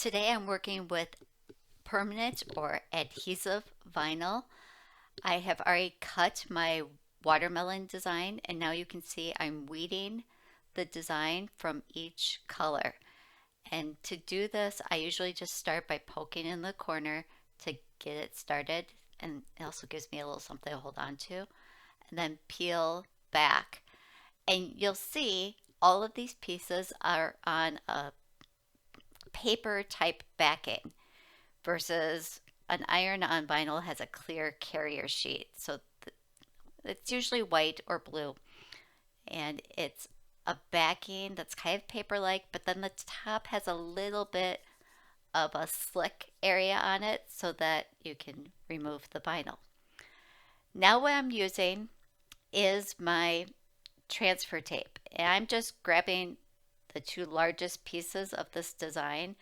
Today I'm working with permanent or adhesive vinyl. I have already cut my watermelon design and now you can see I'm weeding the design from each color. And to do this, I usually just start by poking in the corner to get it started, and it also gives me a little something to hold on to, and then peel back. And you'll see all of these pieces are on a paper type backing versus an iron-on vinyl has a clear carrier sheet. So it's usually white or blue, and it's a backing that's kind of paper-like, but then the top has a little bit of a slick area on it so that you can remove the vinyl. Now what I'm using is my transfer tape. And I'm just grabbing the two largest pieces of this design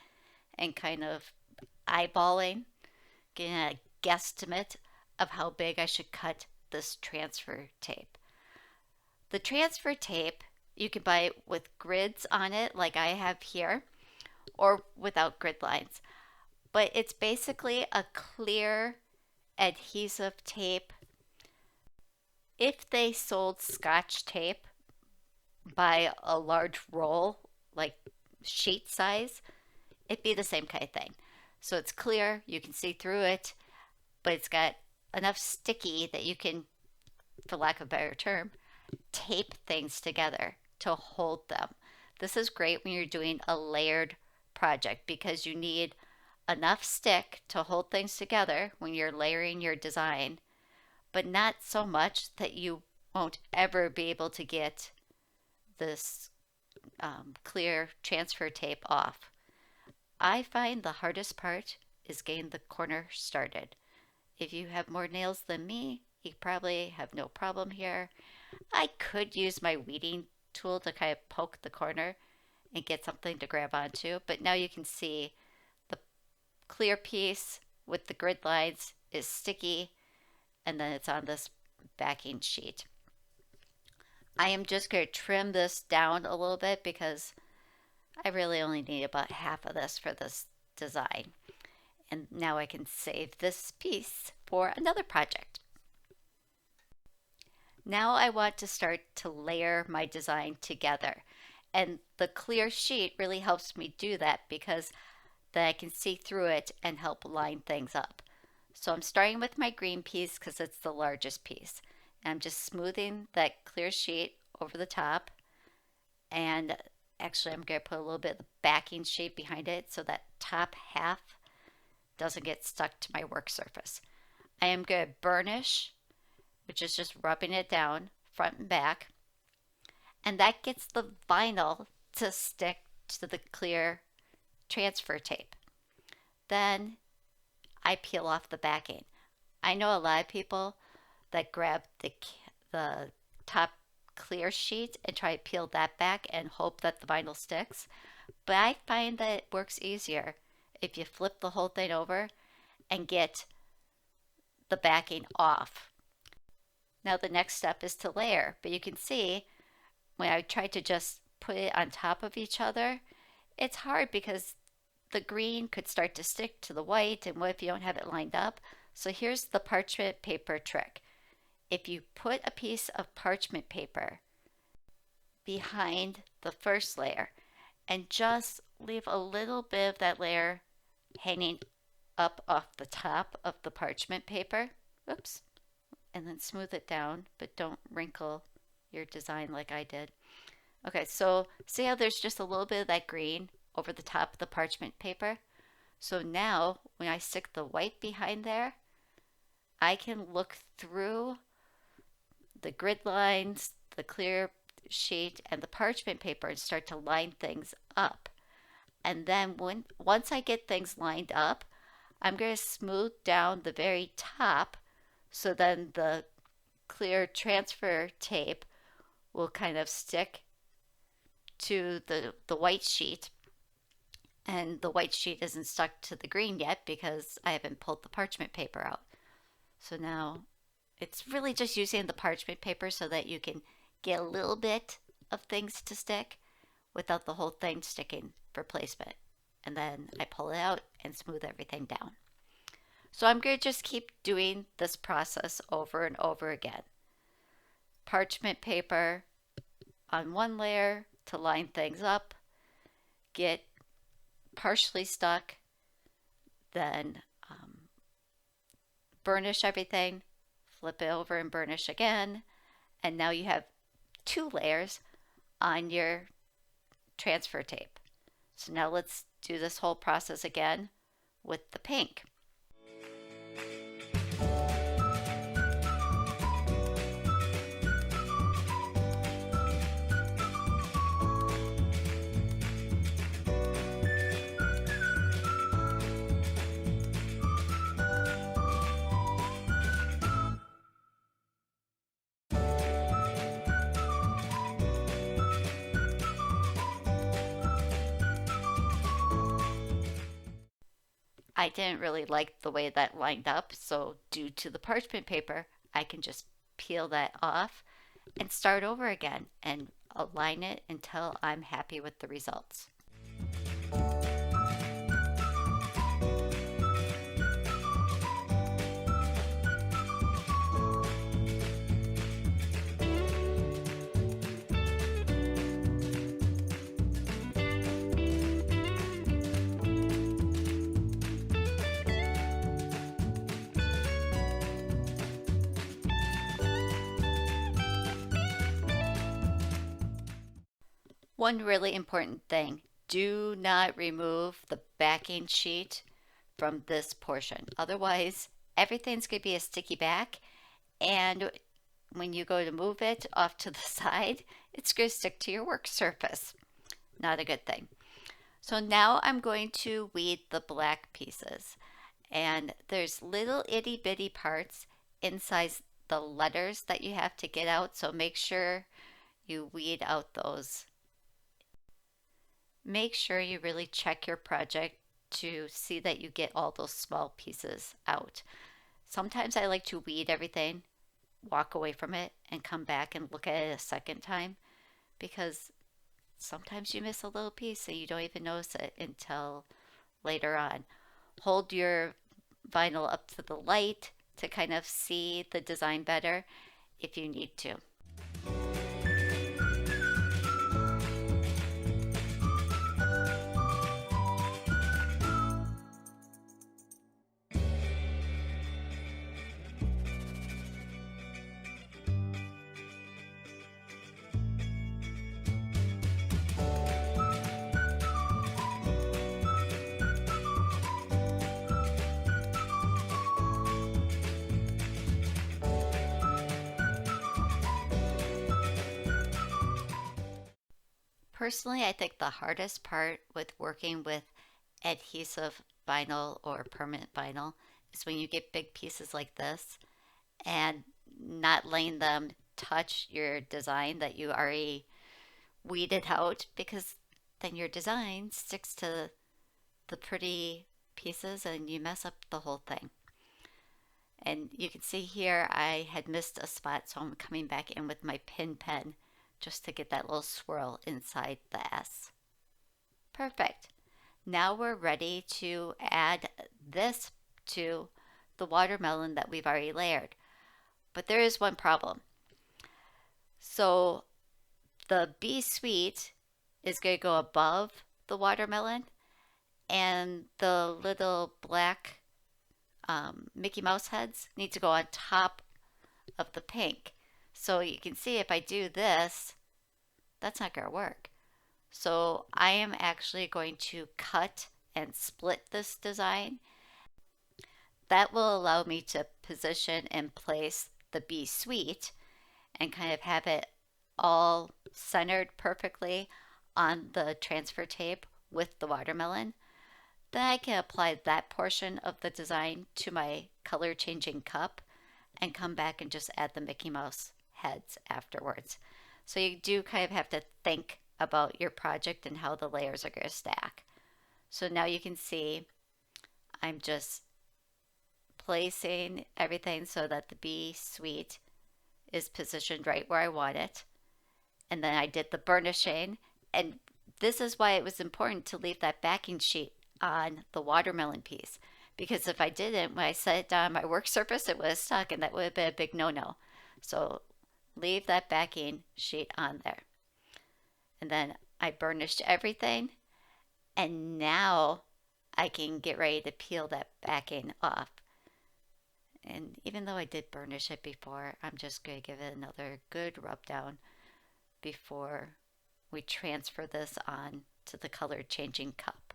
and kind of eyeballing, getting a guesstimate of how big I should cut this transfer tape. The transfer tape you can buy it with grids on it like I have here, or without grid lines. But it's basically a clear adhesive tape. If they sold Scotch tape by a large roll, like sheet size, it'd be the same kind of thing. So it's clear, you can see through it, but it's got enough sticky that you can, for lack of a better term, tape things together to hold them. This is great when you're doing a layered project because you need enough stick to hold things together when you're layering your design, but not so much that you won't ever be able to get this clear transfer tape off. I find the hardest part is getting the corner started. If you have more nails than me, you probably have no problem here. I could use my weeding tool to kind of poke the corner and get something to grab onto, but now you can see the clear piece with the grid lines is sticky, and then it's on this backing sheet. I am just going to trim this down a little bit because I really only need about half of this for this design. And now I can save this piece for another project. Now I want to start to layer my design together. And the clear sheet really helps me do that because then I can see through it and help line things up. So I'm starting with my green piece because it's the largest piece. And I'm just smoothing that clear sheet over the top. And actually I'm going to put a little bit of the backing sheet behind it so that top half doesn't get stuck to my work surface. I am going to burnish, which is just rubbing it down front and back. And that gets the vinyl to stick to the clear transfer tape. Then I peel off the backing. I know a lot of people that grab the top clear sheet and try to peel that back and hope that the vinyl sticks. But I find that it works easier if you flip the whole thing over and get the backing off. Now the next step is to layer, but you can see when I try to just put it on top of each other, it's hard because the green could start to stick to the white, and what if you don't have it lined up? So here's the parchment paper trick. If you put a piece of parchment paper behind the first layer and just leave a little bit of that layer hanging up off the top of the parchment paper, oops, and then smooth it down, but don't wrinkle your design like I did. Okay, so see how there's just a little bit of that green over the top of the parchment paper? So now when I stick the white behind there, I can look through the grid lines, the clear sheet, and the parchment paper and start to line things up. And then once I get things lined up, I'm going to smooth down the very top so then the clear transfer tape will kind of stick to the white sheet. And the white sheet isn't stuck to the green yet because I haven't pulled the parchment paper out. So now it's really just using the parchment paper so that you can get a little bit of things to stick without the whole thing sticking for placement. and then I pull it out and smooth everything down. So I'm going to just keep doing this process over and over again. Parchment paper on one layer to line things up, get partially stuck, then burnish everything, flip it over and burnish again, and now you have 2 layers on your transfer tape. So now let's do this whole process again with the pink. I didn't really like the way that lined up, so due to the parchment paper, I can just peel that off and start over again and align it until I'm happy with the results. One really important thing, do not remove the backing sheet from this portion. Otherwise, everything's going to be a sticky back, and when you go to move it off to the side, it's going to stick to your work surface. Not a good thing. So now I'm going to weed the black pieces. And there's little itty bitty parts inside the letters that you have to get out, so make sure you weed out those. Make sure you really check your project to see that you get all those small pieces out. Sometimes I like to weed everything, walk away from it, and come back and look at it a second time, because sometimes you miss a little piece and you don't even notice it until later on. Hold your vinyl up to the light to kind of see the design better if you need to. Personally, I think the hardest part with working with adhesive vinyl or permanent vinyl is when you get big pieces like this and not letting them touch your design that you already weeded out, because then your design sticks to the pretty pieces and you mess up the whole thing. And you can see here I had missed a spot, so I'm coming back in with my pin pen just to get that little swirl inside the S. Perfect. Now we're ready to add this to the watermelon that we've already layered. But there is one problem. So the Be Sweet is going to go above the watermelon, and the little black Mickey Mouse heads need to go on top of the pink. So you can see if I do this, that's not going to work. So I am actually going to cut and split this design. That will allow me to position and place the Be Sweet and kind of have it all centered perfectly on the transfer tape with the watermelon. Then I can apply that portion of the design to my color changing cup and come back and just add the Mickey Mouse heads afterwards. So you do kind of have to think about your project and how the layers are going to stack. So now you can see I'm just placing everything so that the Be Sweet is positioned right where I want it. And then I did the burnishing, and This is why it was important to leave that backing sheet on the watermelon piece. Because if I didn't, when I set it down on my work surface, it would have stuck and that would have been a big no-no. So leave that backing sheet on there. And then I burnished everything. And now I can get ready to peel that backing off. And even though I did burnish it before, I'm just going to give it another good rub down before we transfer this on to the color changing cup.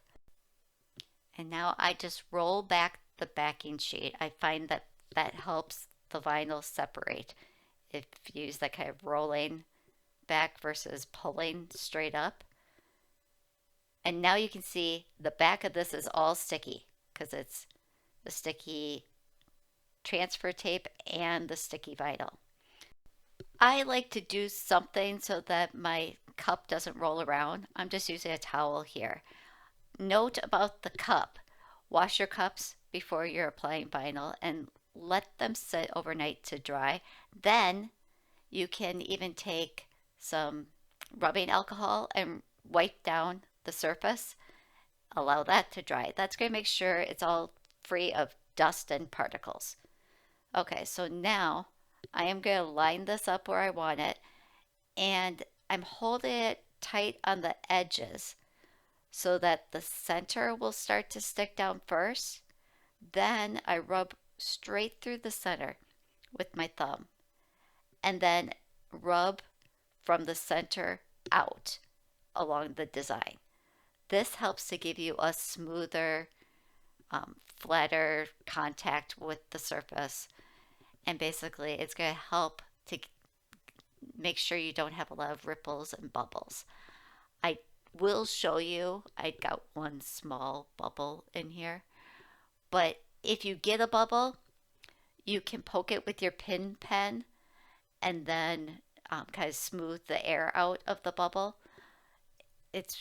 And now I just roll back the backing sheet. I find that that helps the vinyl separate if you use that kind of rolling back versus pulling straight up. And now you can see the back of this is all sticky because it's the sticky transfer tape and the sticky vinyl. I like to do something so that my cup doesn't roll around. I'm just using a towel here. Note about the cup. Wash your cups before you're applying vinyl and let them sit overnight to dry. Then you can even take some rubbing alcohol and wipe down the surface. Allow that to dry. That's going to make sure it's all free of dust and particles. Okay, so now I am going to line this up where I want it, and I'm holding it tight on the edges so that the center will start to stick down first. Then I rub straight through the center with my thumb and then rub from the center out along the design. This helps to give you a smoother, flatter contact with the surface. And basically, it's going to help to make sure you don't have a lot of ripples and bubbles. I will show you, I got one small bubble in here. But if you get a bubble, you can poke it with your pin pen and then kind of smooth the air out of the bubble. It's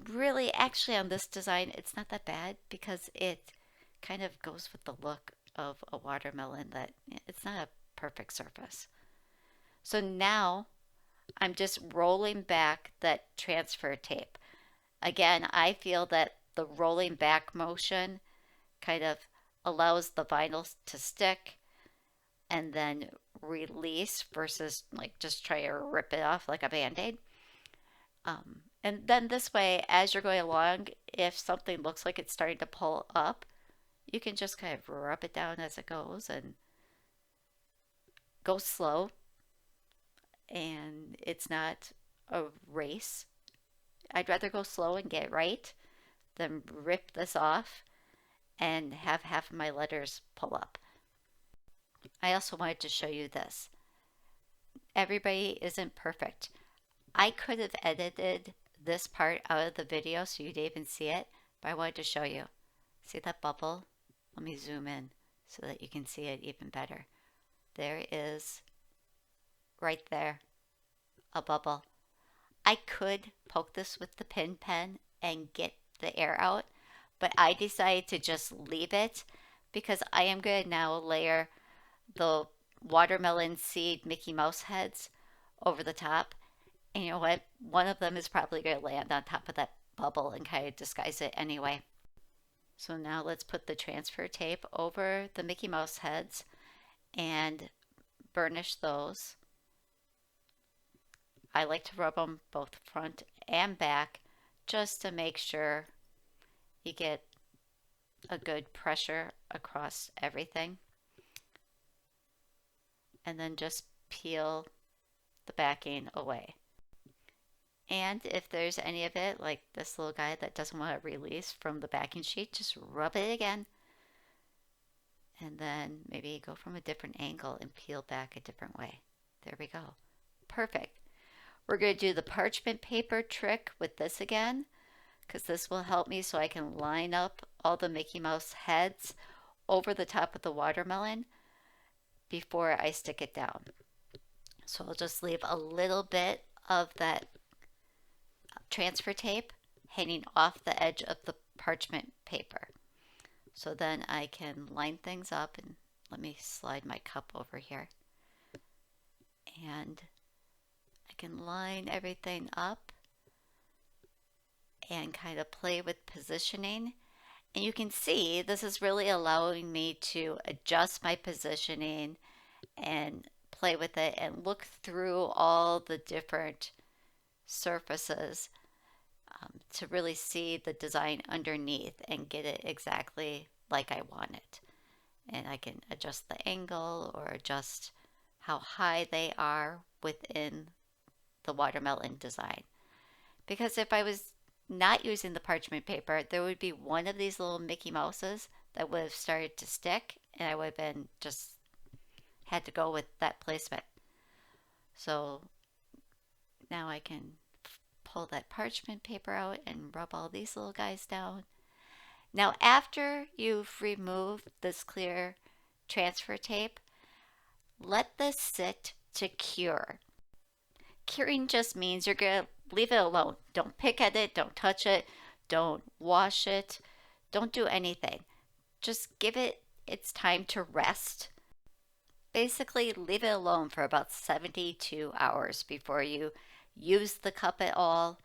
really, actually on this design, it's not that bad because it kind of goes with the look of a watermelon that it's not a perfect surface. So now I'm just rolling back that transfer tape. Again, I feel that the rolling back motion kind of allows the vinyl to stick and then release versus like just try to rip it off like a band-aid. And then this way, as you're going along, if something looks like it's starting to pull up, you can just kind of rub it down as it goes and go slow. And it's not a race. I'd rather go slow and get it right than rip this off and have half of my letters pull up. I also wanted to show you this. Everybody isn't perfect. I could have edited this part out of the video so you'd even see it, but I wanted to show you. See that bubble? Let me zoom in so that you can see it even better. There is, right there, a bubble. I could poke this with the pin pen and get the air out, but I decided to just leave it because I am going to now layer the watermelon seed Mickey Mouse heads over the top. And you know what? One of them is probably going to land on top of that bubble and kind of disguise it anyway. So now let's put the transfer tape over the Mickey Mouse heads and burnish those. I like to rub them both front and back just to make sure you get a good pressure across everything. And then just peel the backing away. And if there's any of it, like this little guy that doesn't want to release from the backing sheet, just rub it again. And then maybe go from a different angle and peel back a different way. There we go. Perfect. We're going to do the parchment paper trick with this again, because this will help me so I can line up all the Mickey Mouse heads over the top of the watermelon before I stick it down. So I'll just leave a little bit of that transfer tape hanging off the edge of the parchment paper. So then I can line things up, and let me slide my cup over here. And I can line everything up and kind of play with positioning. And you can see this is really allowing me to adjust my positioning and play with it and look through all the different surfaces to really see the design underneath and get it exactly like I want it. And I can adjust the angle or adjust how high they are within the watermelon design. Because if I was not using the parchment paper, there would be one of these little Mickey Mouses that would have started to stick, and I would have been just had to go with that placement. So now I can pull that parchment paper out and rub all these little guys down. Now, after you've removed this clear transfer tape, let this sit to cure. Curing just means you're going to leave it alone. Don't pick at it, don't touch it, don't wash it, don't do anything. Just give it its time to rest. Basically, leave it alone for about 72 hours before you use the cup at all.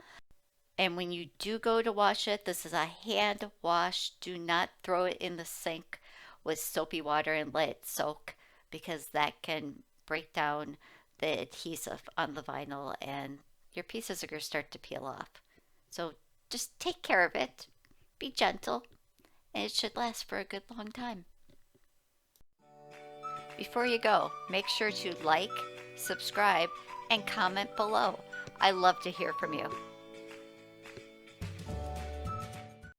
And when you do go to wash it, this is a hand wash. Do not throw it in the sink with soapy water and let it soak, because that can break down the adhesive on the vinyl and your pieces are going to start to peel off. So just take care of it. Be gentle, and it should last for a good long time. Before you go, make sure to like, subscribe, and comment below. I love to hear from you.